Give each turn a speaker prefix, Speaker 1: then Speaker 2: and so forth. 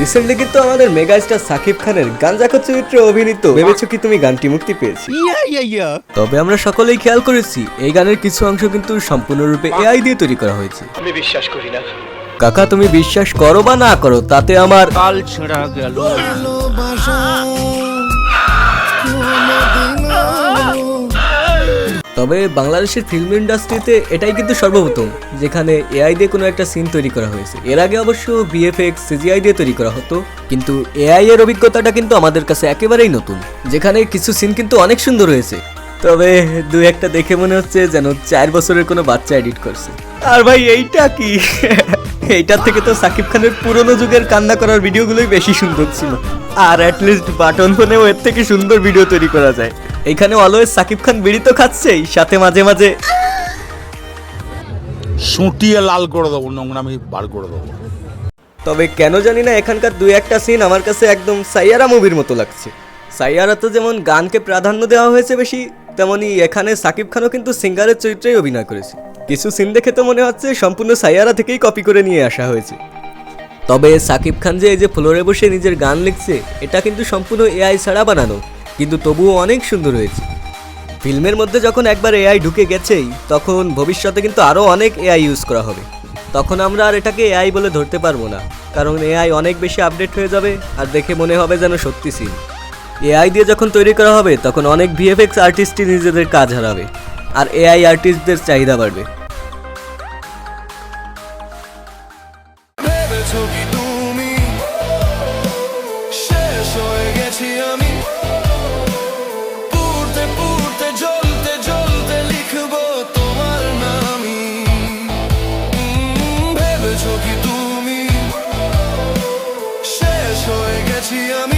Speaker 1: Recently কিন্তু আমাদের mega star Shakib খানের গাঞ্জাখোর চরিত্রে অভিনীত ভেবেছো কি তুমি গানটি মুক্তি পেয়েছে। তবে আমরা সকলেই খেয়াল করেছি এই গানের কিছু অংশ কিন্তু সম্পূর্ণরূপে এআই দিয়ে তৈরি করা হয়েছে।
Speaker 2: আমি বিশ্বাস করি না।
Speaker 1: কাকা তুমি বিশ্বাস করো বা না করো তাতে আমার
Speaker 3: কাল ছেঁড়া গেল।
Speaker 1: তবে বাংলাদেশের ফিল্ম ইন্ডাস্ট্রিতে এটাই কিন্তু সর্বপ্রথম যেখানে এআই দিয়ে কোনো একটা সিন তৈরি করা হয়েছে। এর আগে অবশ্য ভিএফএক্স সিজিআই দিয়ে তৈরি করা হতো, কিন্তু এআই এর অভিজ্ঞতাটা কিন্তু আমাদের কাছে একেবারেই নতুন, যেখানে কিছু সিন কিন্তু অনেক সুন্দর হয়েছে। তবে দু একটা দেখে মনে হচ্ছে যেন 4 বছরের কোনো বাচ্চা এডিট করছে। আর ভাই এইটা কি এইটার থেকে তো সাকিব খানের পুরনো যুগের কান্না করার ভিডিওগুলোই বেশি সুন্দর ছিল। আর অ্যাটলিস্ট বাটন ফোনেও এর থেকে সুন্দর ভিডিও তৈরি করা যায়। এইখানে অলওয়েজ সাকিব খান বিড়ি তো খাচ্ছেই, সাথে মাঝে মাঝে
Speaker 3: সুটিয়ে লাল করে দেবো, নোংরামি বার করে দেবো।
Speaker 1: তবে কেন জানি না এখানকার দুই একটা সিন আমার কাছে একদম সাইয়ারা মুভির মতো লাগছে। সাইয়ারা তো যেমন গানকে প্রাধান্য দেওয়া হয়েছে বেশি, তেমনি এখানে সাকিব খানও কিন্তু সিঙ্গারের চরিত্রেই অভিনয় করেছে। কিছু সিন দেখে তো মনে হচ্ছে সম্পূর্ণ সাইয়ারা থেকেই কপি করে নিয়ে আসা হয়েছে। তবে সাকিব খান যে এই যে ফ্লোরে বসে নিজের গান লিখছে এটা কিন্তু সম্পূর্ণ এআই ছাড়া বানানো, কিন্তু তবুও অনেক সুন্দর হয়েছে। ফিল্মের মধ্যে যখন একবার এআই ঢুকে গেছেই তখন ভবিষ্যতে কিন্তু আরও অনেক এআই ইউজ করা হবে। তখন আমরা আর এটাকে এআই বলে ধরতে পারবো না, কারণ এআই অনেক বেশি আপডেট হয়ে যাবে আর দেখে মনে হবে যেন সত্যি সিন। এআই দিয়ে যখন তৈরি করা হবে তখন অনেক ভিএফএক্স আর্টিস্টই নিজেদের কাজ হারাবে আর এআই আর্টিস্টদের চাহিদা বাড়বে।
Speaker 4: আমি